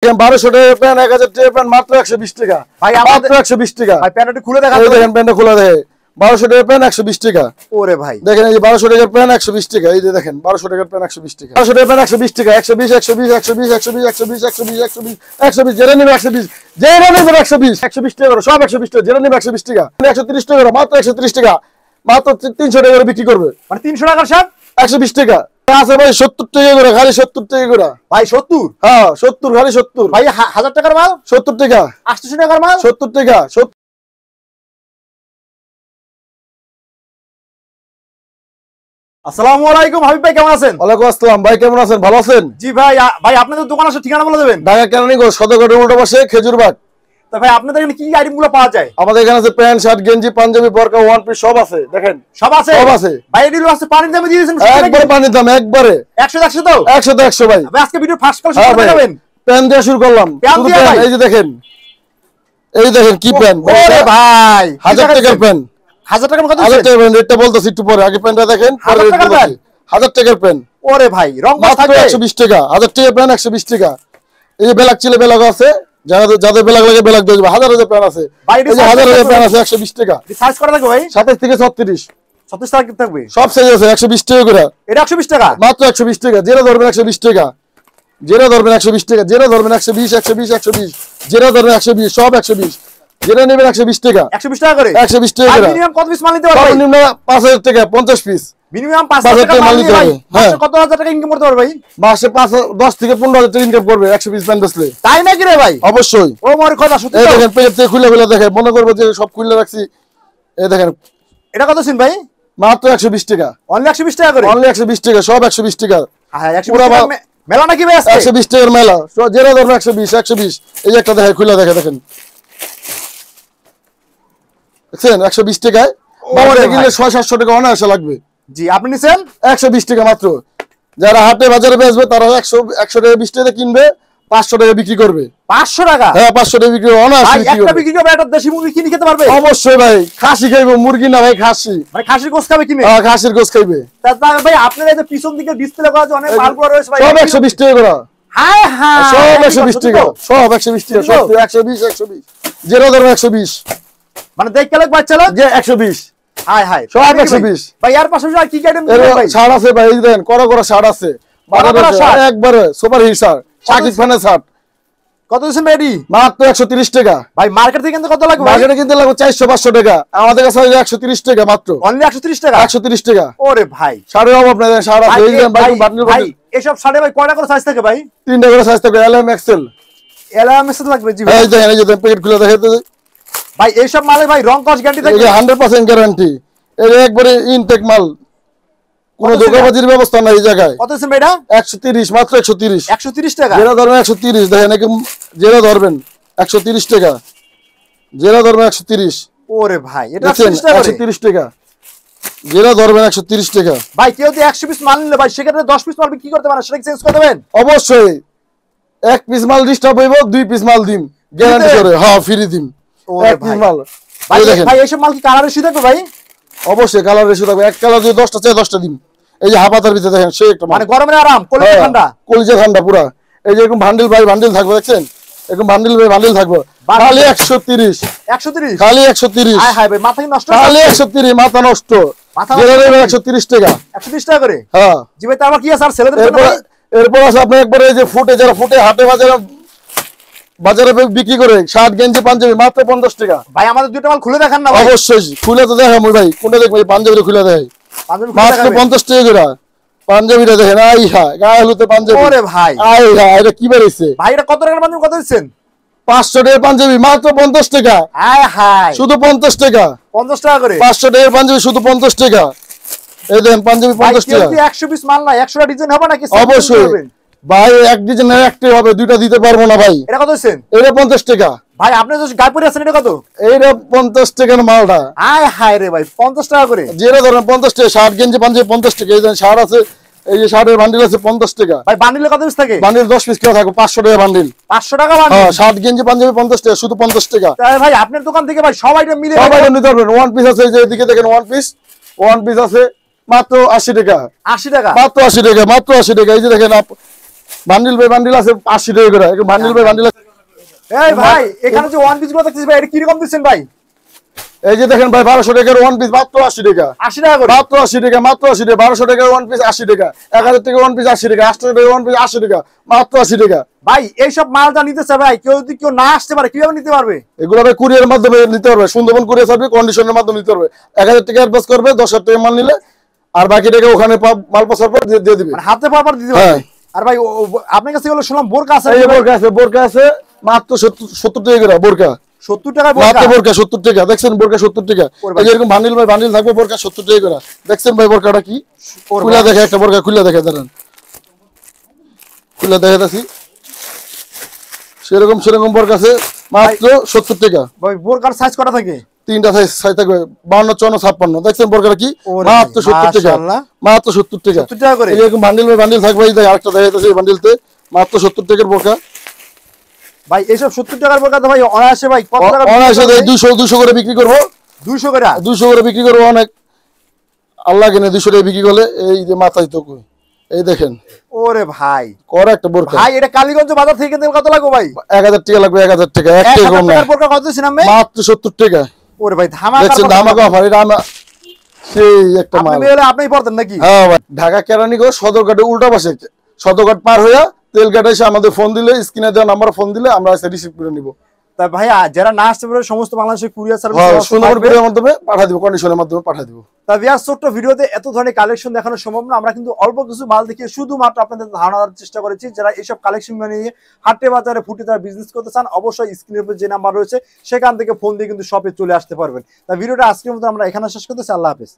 দেখেন 1200 টাকা প্যান্ট 1000 টাকা প্যান্ট মাত্র 120 টাকা ভাই মাত্র 120 টাকা ভাই প্যান্টটা খুলে দেখান এই দেখেন প্যান্টটা খোলা দেখে 1200 টাকা প্যান্ট 120 টাকা ওরে ভাই দেখেন এই যে 1200 টাকার প্যান্ট 120 টাকা এই যে দেখেন 1200 টাকার প্যান্ট 120 টাকা 1200 টাকার প্যান্ট 120 টাকা 120 120 120 120 120 120 120 যেটা নেবে 120 যেটা নেবে 120 120 টাকা করে সব 120 টাকা যেটা নেবে 120 টাকা 130 টাকা করে মাত্র 130 টাকা মাত্র 300 টাকা করে বিক্রি করবে মানে 300 টাকার শার্ট 120 টাকা আছে ভাই 70 টাকা করে খালি 70 টাকা করে ভাই 70 হ্যাঁ 70 খালি 70 ভাই 1000 টাকার মাল 70 টাকা 800 টাকার মাল 70 টাকা আসসালামু আলাইকুম হাবিব ভাই কেমন আছেন? ওয়ালাইকুম আসসালাম ভাই কেমন আছেন ভালো আছেন? জি ভাই ভাই আপনাদের দোকান আছে ঠিকানা বলে দেবেন। ঢাকা কেরানীগঞ্জ সদরঘাটের উল্টো পাশে খেজুরবাগ। তো ভাই আপনাদের এখানে কি আইটেমগুলো পাওয়া যায়? আমাদের এখানে আছে প্যান্ট শার্ট গেঞ্জি পাঞ্জাবি বোরকা ওয়ান পিস সব আছে দেখেন সব আছে সব আছে ভাই এগুলো আছে পানির দামে দিয়ে দিয়েছেন একবারে পানির দাম একবারে 100 100 তো 100 তে 100 ভাই ভাই আজকে ভিডিও ফার্স্ট কল শুরু করে দেবেন প্যান্ট দিয়ে শুরু করলাম শুধু প্যান্ট এই যে দেখেন কি প্যান্ট ওরে ভাই 1000 টাকার প্যান্ট 1000 টাকার কত 1000 টাকার প্যান্ট এটা বলতেছি একটু পরে আগে প্যান্টটা দেখেন পরে 1000 টাকার প্যান্ট ওরে ভাই রং কস মাত্র থাকবে 120 টাকা 1000 টাকার প্যান্ট 120 টাকা এই যে ব্ল্যাক চিলে ব্ল্যাক আছে যাদের ব্ল্যাক লাগে ব্ল্যাক দিয়ে দেব হাজার প্যান্ট আছে এই যে হাজার প্যান্ট আছে 120 টাকা সাইজ করা থাকবে ভাই 27 থেকে 36 36 টাকা থাকবে সব সাইজ আছে 120 টাকা করে এটা 120 টাকা মাত্র 120 টাকা যেটা ধরবেন 120 টাকা যেটা ধরবেন 120 টাকা যেটা ধরবেন 120 120 120 যেটা ধরবেন 120 সব 120 যেটা নেবেন 120 টাকা 120 টাকা করে 120 টাকা করে মিনিমাম কত পিস মাল নিতে পারবে? সর্বনিম্ন 5000 টাকা 50 পিস মিনিমাম 5000 টাকা মাল নিতে হবে হ্যাঁ কত হাজার টাকা ইনকাম করতে পারবে ভাই? মাসে 10 থেকে 15000 টাকা ইনকাম করবে 100 পিস প্যান্ট বেচলে তাই নাকি রে ভাই? অবশ্যই ও মোর কথা সত্যি এই তো দেখেন পেজ থেকে খুলে দেখেন মনে করবে যে সব খুলে রাখছি এই দেখেন এটা কত সিন ভাই? মাত্র 120 টাকা অনলি 120 টাকা করে অনলি 120 টাকা সব 120 টাকা হ্যাঁ 120 টাকা মেলা নাকি ভাই আজকে 120 টাকার মেলা যেটা ধরবেন 120 120 এই যে একটা দেখেন খুলে দেখেন দেখেন 120 টাকায় বাজারে কিনলে 600-700 টাকা অনায়াসে লাগবে জি আপনি নিছেন 120 টাকা মাত্র যারা হাটে বাজারে বেচবে তারা 100 টাকা 20 টাকা কিনবে 500 টাকা বিক্রি করবে 500 টাকা হ্যাঁ 500 টাকা বিক্রি অনায়াসে ভাই বিক্রি একটা করবে বিক্রি করবে একটা দেশি মুরগি কিনে খেতে পারবে অবশ্যই ভাই খাসি খাইবো মুরগি না ভাই খাসি মানে খাসির গোশত খাবে কিনে হ্যাঁ খাসির গোশত খাইবে তাহলে ভাই আপনার এই যে পিছন দিকে ডিসপ্লে করা আছে অনেক মালগুলো রয়েছে ভাই সব 120 টাকা করে হ্যাঁ হ্যাঁ সব 120 টাকা সব 120 টাকা সব 120 যেটা ধরবেন 120 মানে দেখ কেলে বাচ্চা লোক যে 120 হাই হাই সব 120 ভাই এর পাশে আর কি আইটেম ভাই শার্ট আছে ভাই এই দেন কড়া শার্ট আছে একবারে সুপার হিট শার্ট শাকিব খানের শার্ট কত দিছেন রেডি? মাত্র 130 টাকা ভাই মার্কেট থেকে কিন্তু কত লাগবে? মার্কেটে কিনতে লাগবে 400-500 টাকা আমাদের কাছে 130 টাকা মাত্র অনলি 130 টাকা 130 টাকা ওরে ভাই শাড়ির অভাব নাই শাড়ি আছে এই যে ভাই এসব শাড়ি ভাই কয়টা করে সাইজ থাকে ভাই? 3টা করে সাইজ থাকে এল এম এক্সেল এলএমএস লাগবে জি ভাই এই দেখেন এই যে প্যাকেট খুলে দেখাইতে ভাই এইসব মালে ভাই রং কস গ্যারান্টি থাকে 100% গ্যারান্টি এই একবারে ইনটেক মাল কোন দোকানবাজির ব্যবস্থা নাই এই জায়গায় কত দিছেন ভাই এটা? 130 মাত্র 130 130 টাকা যেটা ধরবেন 130 দেখেন একদম যেটা ধরবেন 130 টাকা যেটা ধরবেন 130 ওরে ভাই এটা 130 টাকা 130 টাকা যেটা ধরবেন 130 টাকা ভাই কেউ যদি 100 পিস মাল নিলে ভাই সেক্ষেত্রে 10 পিস মাল কি করতে পারে সেটা চেঞ্জ করে দেবেন? অবশ্যই এক পিস মাল ডিস্টার্ব হইব 2 পিস মাল দিম গ্যারান্টি করে হ্যাঁ ফ্রি দিম এক পিস মাল ভাই ভাই এইসব মাল কি কালার রেশিও থাকবে ভাই? অবশ্যই কালার রেশিও থাকবে এক কালার যদি 10টা চাই 10টা দিম এই যে হাফাতার ভিতরে দেখেন সেই একটা মানে গরমে আরাম কলিজা ঠান্ডা কলিজা ঠান্ডা পুরা এই যে এরকম বান্ডিল ভাই বান্ডিল থাকবে দেখছেন এরকম বান্ডিল ভাই বান্ডিল থাকবে খালি 130 130 খালি 130 হাই হাই ভাই মাথা কি নষ্ট খালি 130 মাথা নষ্ট যেটা নেবেন 130 টাকা 130 টাকা করে হ্যাঁ জি ভাই তারপর কি আছে আর ছেলেদের জন্য ভাই? এরপর আছে আপনি একবারে এই যে ফুটে যারা ফুটে হাটে বাজারে বিক্রি করে শার্ট গেঞ্জি পাঞ্জাবি মাত্র 50 টাকা ভাই আমাদের দুটো মাল খুলে দেখান না ভাই অবশ্যই খুলে তো দেখাম ভাই কোনটা দেখবেন পাঞ্জাবিটা খুলে দেখাই মাত্র 50 টাকা করে পাঞ্জাবিটা দেখেন আই হ্যাঁ গায়ে হলুতে পাঞ্জাবি ওরে ভাই আই হ্যাঁ এটা কি বেরিয়েছে ভাই এটা কত টাকার পাঞ্জাবি কত দিচ্ছেন? 500 টাকার পাঞ্জাবি মাত্র 50 টাকা হাই হাই শুধু 50 টাকা 50 টাকা করে 500 টাকার পাঞ্জাবি শুধু 50 টাকা এই দেখেন পাঞ্জাবি 50 টাকা যদি 100 পিস মাল না 100টা ডিজাইন হবে নাকি? অবশ্যই ভাই এক ডিজাইনের একটাই হবে দুইটা দিতে পারবো না ভাই এটা কত দিচ্ছেন? এটা 50 টাকা ভাই আপনি যে গায়ে পরে আছেন এটা কত? এইটা 50 টাকার মালটা হাই হাই রে ভাই 50 টাকা করে যেটা ধরেন 50 টাকা শার্ট গেঞ্জি পাঞ্জাবি 50 টাকা এই যে শার্ট আছে এই যে শার্টের বান্ডিল আছে 50 টাকা ভাই বান্ডিলে কত পিস থাকে? বান্ডিল 10 পিস করে থাকবে 500 টাকা বান্ডিল 500 টাকা বান্ডিল হ্যাঁ শার্ট গেঞ্জি পাঞ্জাবি 50 টাকা শুধু 50 টাকা তাই ভাই আপনার দোকান থেকে ভাই সব আইটেম মিলে সব আইটেম নিতে পারবেন ওয়ান পিস আছে এই যে এদিকে দেখেন ওয়ান পিস আছে মাত্র 80 টাকা 80 টাকা মাত্র 80 টাকা মাত্র 80 টাকা এই যে দেখেন বান্ডিল বাই বান্ডিল আছে 80 টাকা করে, বান্ডিল বাই বান্ডিল আছে। এই ভাই এখানে যে ওয়ান পিস গুলো দেখতেছি ভাই, এটা কি রকম দিচ্ছেন ভাই? এই যে দেখেন ভাই 1200 টাকার ওয়ান পিস মাত্র 80 টাকা, 80 টাকা করে, মাত্র 80 টাকা, মাত্র 80 টাকা। 1200 টাকার ওয়ান পিস 80 টাকা, 1000 টাকার ওয়ান পিস 80 টাকা, 800 টাকার ওয়ান পিস 80 টাকা, মাত্র 80 টাকা। ভাই এইসব মাল যা নিতে চায় ভাই, কেউ না আসতে পারে কিভাবে নিতে পারবে? এগুলো ভাই কুরিয়ার মাধ্যমে নিতে পারবে, সুন্দরবন কুরিয়ার সার্ভিস কন্ডিশনের মাধ্যমে নিতে পারবে। 1000 টাকা অ্যাডভান্স করবে, 10,000 টাকা মাল নিলে আর বাকি টাকা ওখানে মাল পৌঁছার পর দিয়ে দিবে, মানে হাতে পাওয়ার পর দিতে হ্যাঁ। পারবে। আর ভাই আপনার কাছে এগুলো শুনলাম বোরকা আছে, এই বোরকা আছে, বোরকা আছে মাত্র 70 টাকা করে বোরকা, 70 টাকা মাত্র বোরকা। বোরকা 70 টাকা। দেখছেন বোরকা 70 টাকা, এই যে এরকম বান্ডিল ভাই বান্ডিল থাকবে বোরকা 70 টাকা করে। দেখছেন ভাই বোরকাটা কি খুলে দেখে, একটা বোরকা খুলে দেখে, দাঁড়ান খুলে দেখাতেছি। সেরকম বোরকা আছে মাত্র 70 টাকা। ভাই বোরকার সাইজ কটা থাকে? তিনটা সাইজ থাকবে, 52, 54, 56। দেখছেন বোরকাটা কি ওরে মাত্র 70 টাকা, মাশাআল্লাহ। মাত্র 70 টাকা, 70 টাকা করে। এই এরকম বান্ডিল ভাই বান্ডিল থাকবে। এই যে আরেকটা দেখাইতেছি, এই বান্ডিলতে মাত্র 70 টাকার বোরকা। ভাই এইসব 70 টাকার বোরকা তো ভাই অনায়াসে ভাই কত টাকা? অনায়াসে 200 করে বিক্রি করবো, 200 করে, 200 করে বিক্রি করবো। অনেক আল্লাহ কিনে 200 টাকা বিক্রি করলে। এই যে মাথায় তো কই, এই দেখেন ওরে ভাই করে একটা বোরকা। ভাই এটা কালীগঞ্জ বাজার থেকে কিনতে কত লাগবে ভাই? 1000 টাকা লাগবে, 1000 টাকা, এক টাকা 1000 কম না, টাকার বোরকা কত দিছেন আপনি? মাত্র 70 টাকা। ওরে ভাই ধামাকা, দেখছেন ধামাকা অফার, এটা আমার সেই একটা আপনি মাল। মেলে আপনিই পড়তেন নাকি? হ্যাঁ ভাই, ঢাকা কেরানীগঞ্জ সদরঘাটে উল্টা পাশে, সদরঘাট পার হইয়া তেলঘাটে এসে আমাদের ফোন দিলে, স্ক্রিনে দেওয়া নাম্বার ফোন দিলে আমরা এসে রিসিভ করে নিব। তা ভাই যারা না আসতে পারে সমস্ত বাংলাদেশের কুরিয়ার হ্যাঁ, সার্ভিস সুন্দরবন কুরিয়ার মাধ্যমে পাঠিয়ে দিব, কন্ডিশনের মাধ্যমে পাঠিয়ে দিব। তা ভিউয়ার্স ছোট্ট ভিডিওতে এত ধরনের কালেকশন দেখানো সম্ভব না, আমরা কিন্তু অল্প কিছু মাল দেখিয়ে শুধুমাত্র আপনাদের ধারণা দেওয়ার চেষ্টা করেছি। যারা এইসব কালেকশন নিয়ে হাটে বাজারে ফুটে তারা বিজনেস করতে চান, অবশ্যই স্ক্রিনের উপর যে নাম্বার রয়েছে সেখান থেকে ফোন দিয়ে কিন্তু শপে চলে আসতে পারবেন। তা ভিডিওটা আজকের মতো আমরা এখানে শেষ করতেছি। আল্লাহ হাফেজ।